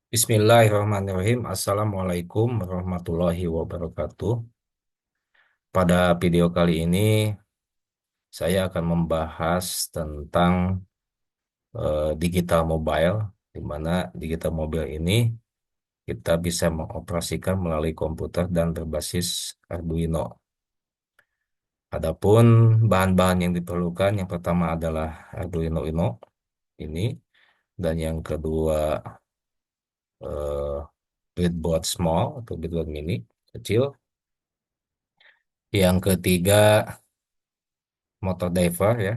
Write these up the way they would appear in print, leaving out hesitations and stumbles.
Bismillahirrahmanirrahim. Assalamualaikum warahmatullahi wabarakatuh. Pada video kali ini, saya akan membahas tentang digital mobile, di mana digital mobile ini kita bisa mengoperasikan melalui komputer dan berbasis Arduino. Adapun bahan-bahan yang diperlukan, yang pertama adalah Arduino Uno ini, dan yang kedua eh, breadboard small atau breadboard mini kecil. Yang ketiga motor driver ya.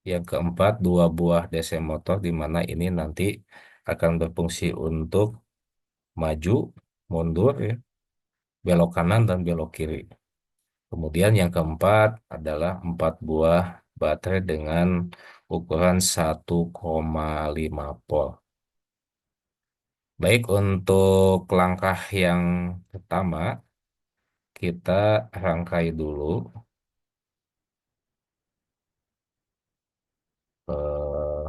Yang keempat dua buah DC motor di mana ini nanti akan berfungsi untuk maju, mundur ya, belok kanan dan belok kiri. Kemudian yang keempat adalah empat buah baterai dengan ukuran 1,5 volt. Baik, untuk langkah yang pertama kita rangkai dulu eh,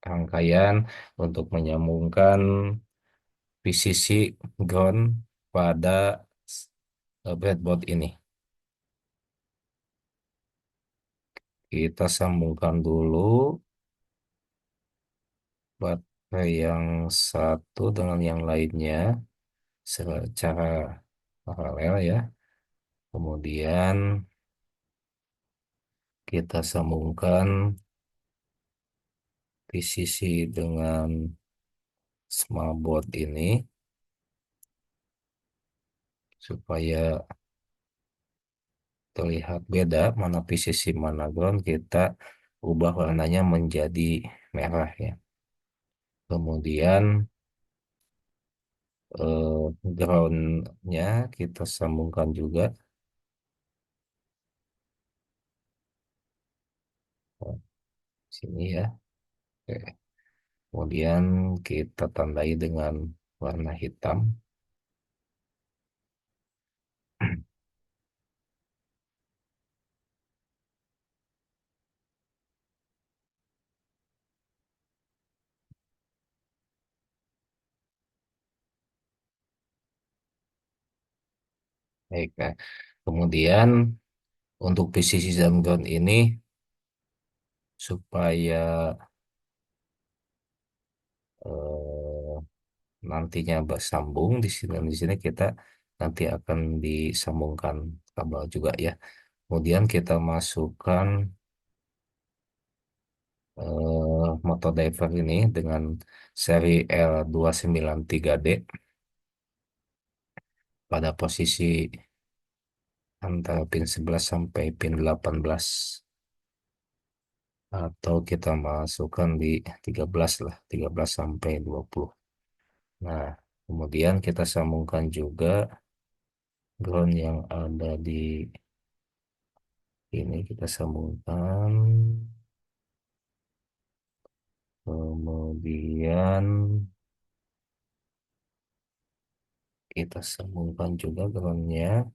rangkaian untuk menyambungkan PCC ground pada breadboard ini. Kita sambungkan dulu baterai yang satu dengan yang lainnya secara paralel ya. Kemudian kita sambungkan PCC dengan smart board ini supaya terlihat beda mana PCC mana ground, kita ubah warnanya menjadi merah ya. Kemudian groundnya kita sambungkan juga sini ya. Oke. Kemudian kita tandai dengan warna hitam. Baik, nah. Kemudian untuk PCC dan ground ini supaya eh, nantinya bersambung di sini dan di sini kita nanti akan disambungkan kabel juga ya. Kemudian kita masukkan motor driver ini dengan seri L293D pada posisi antara pin 11 sampai pin 18, atau kita masukkan di 13 lah, 13 sampai 20. Nah, kemudian kita sambungkan juga ground yang ada di ini, kita sambungkan. Kemudian kita sambungkan juga groundnya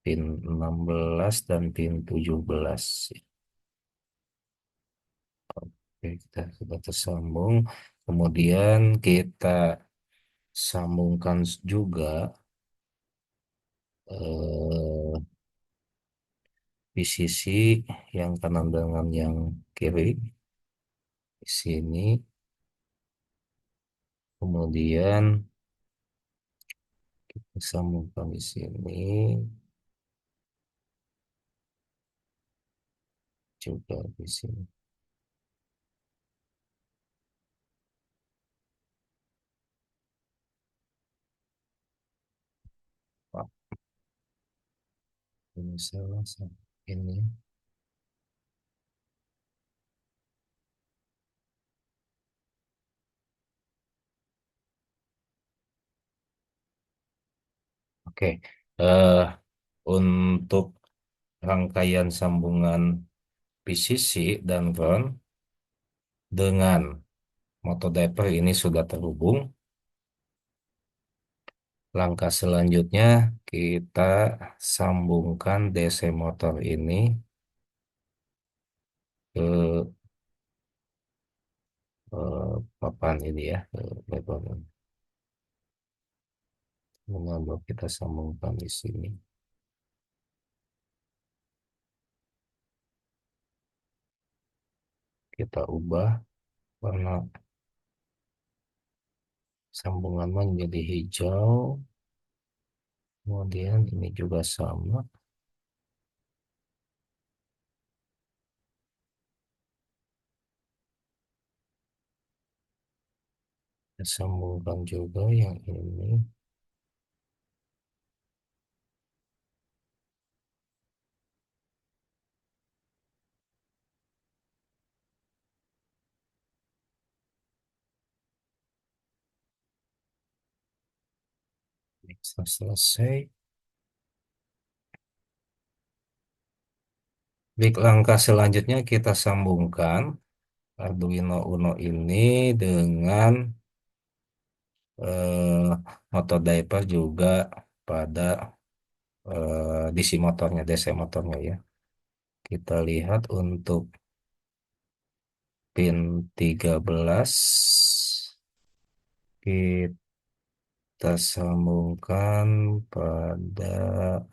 pin 16 dan pin 17. Oke, kita sudah tersambung. Kemudian kita sambungkan juga eh, PCC yang kanan dengan yang kiri di sini. Kemudian kita sambungkan di sini juga di sini. Pak, ini salah ini. Oke, eh, untuk rangkaian sambungan PCC dan ground dengan motor diaper ini sudah terhubung. Langkah selanjutnya kita sambungkan DC motor ini ke papan ini ya, background. Menambah kita sambungkan di sini. Kita ubah warna sambungan menjadi hijau. Kemudian ini juga sama. Kita sambungkan juga yang ini. Bisa selesai. Baik, langkah selanjutnya kita sambungkan Arduino Uno ini dengan motor diaper juga pada DC motornya, DC motornya ya. Kita lihat untuk pin 13 kita sambungkan pada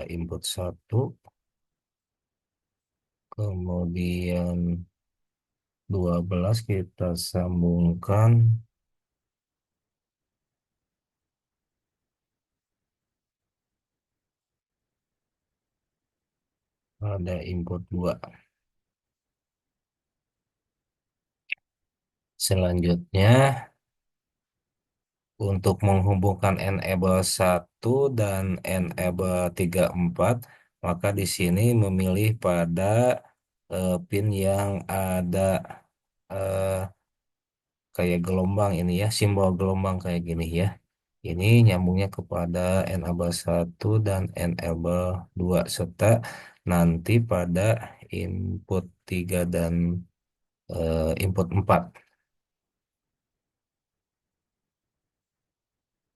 input satu, kemudian 12 kita sambungkan pada input 2. Selanjutnya untuk menghubungkan enable 1 dan enable 34, maka di sini memilih pada pin yang ada eh, kayak gelombang ini ya, simbol gelombang kayak gini ya. Ini nyambungnya kepada enable 1 dan enable 2 serta nanti pada input 3 dan input 4.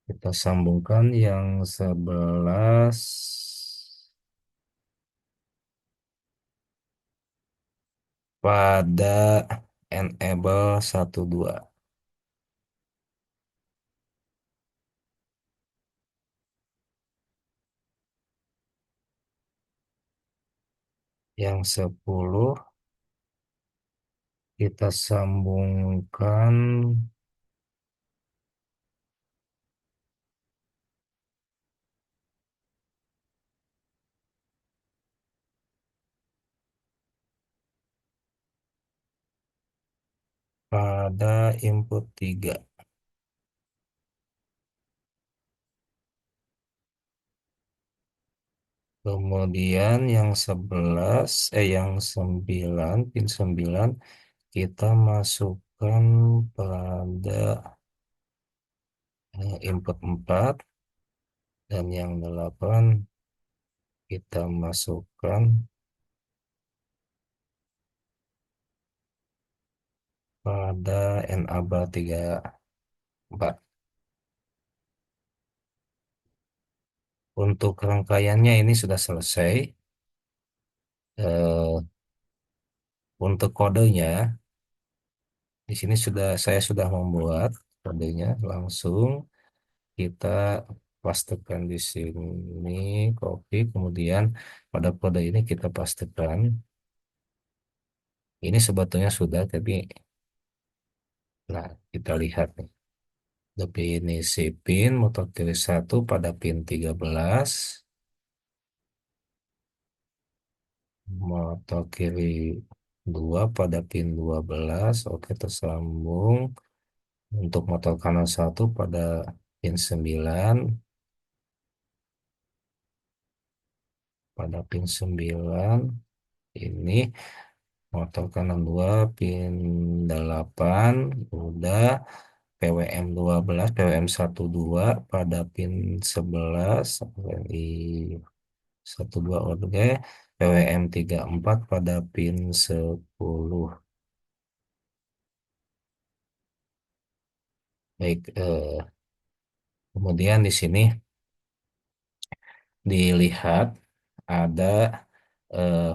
Kita sambungkan yang 11 pada enable 1 2. Yang 10 kita sambungkan pada input 3. Kemudian yang 11 yang 9 pin 9 kita masukkan pada input 4 dan yang 8 kita masukkan pada enable 34. Untuk rangkaiannya ini sudah selesai. Eh, untuk kodenya di sini saya sudah membuat kodenya langsung kita pastekan di sini, copy, kemudian pada kode ini kita pastekan. Ini sebetulnya sudah, tapi nah kita lihat nih. Definisi pin motor kiri 1 pada pin 13, motor kiri 2 pada pin 12. Oke, tersambung. Untuk motor kanan 1 pada pin 9, pada pin 9 ini motor kanan 2 pin 8 udah. PWM 12 PWM 12 pada pin 11, PWMI 12 oke, PWM 34 pada pin 10. Baik, kemudian di sini dilihat ada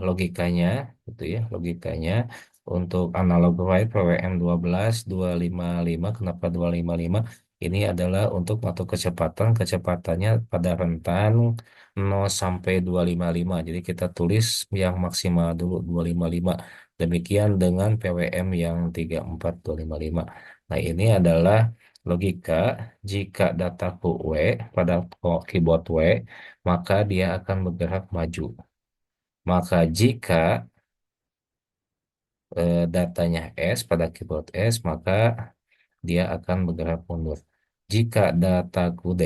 logikanya, gitu ya, logikanya untuk analog wire PWM 12255. Kenapa 255? Ini adalah untuk motor kecepatan, kecepatannya pada rentan 0 sampai 255. Jadi kita tulis yang maksimal dulu 255. Demikian dengan PWM yang 34255. Nah, ini adalah logika jika dataku W pada keyboard W, maka dia akan bergerak maju. Maka jika datanya S pada keyboard S, maka dia akan bergerak mundur. Jika dataku D,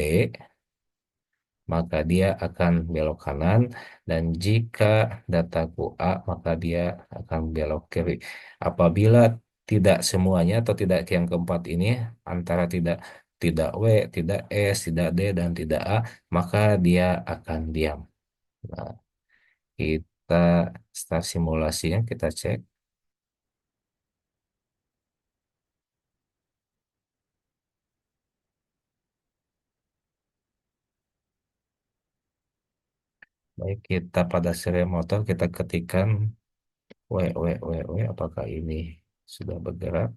maka dia akan belok kanan, dan jika dataku A, maka dia akan belok kiri. Apabila tidak semuanya atau tidak yang keempat ini, antara tidak tidak W, tidak S, tidak D, dan tidak A, maka dia akan diam. Nah, kita start simulasinya, kita cek. Baik, kita pada serial motor kita ketikkan apakah ini sudah bergerak?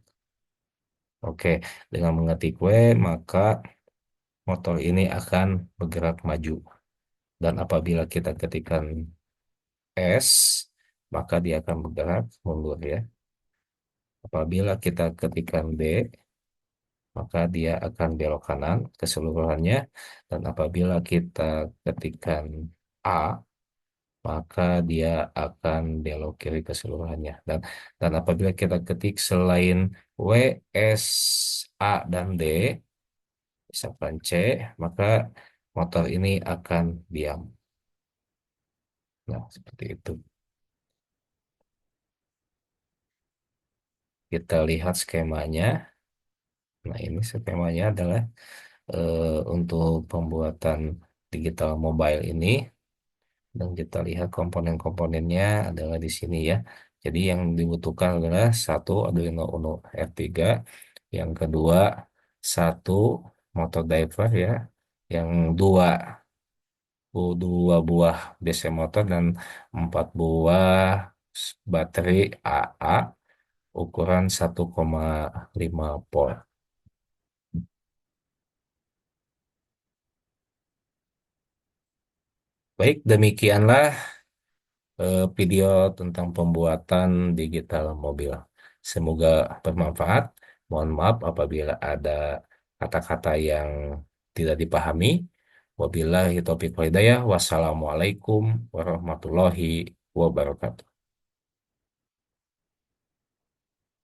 Oke, dengan mengetik W, maka motor ini akan bergerak maju. Dan apabila kita ketikkan S, maka dia akan bergerak mundur ya. Apabila kita ketikkan D, maka dia akan belok kanan keseluruhannya. Dan apabila kita ketikkan A, maka dia akan belok kiri keseluruhannya. Dan apabila kita ketik selain W, S, A, dan D, misalkan C, maka motor ini akan diam. Nah, seperti itu. Kita lihat skemanya. Nah, ini skemanya adalah untuk pembuatan digital mobile ini. Dan kita lihat komponen-komponennya adalah di sini ya. Jadi yang dibutuhkan adalah satu Arduino Uno R3, yang kedua satu motor driver ya, yang dua buah DC motor, dan 4 buah baterai AA ukuran 1,5 volt. Baik, demikianlah video tentang pembuatan digital mobil. Semoga bermanfaat. Mohon maaf apabila ada kata-kata yang tidak dipahami. Wabillahi taufiq wal hidayah. Wassalamualaikum warahmatullahi wabarakatuh.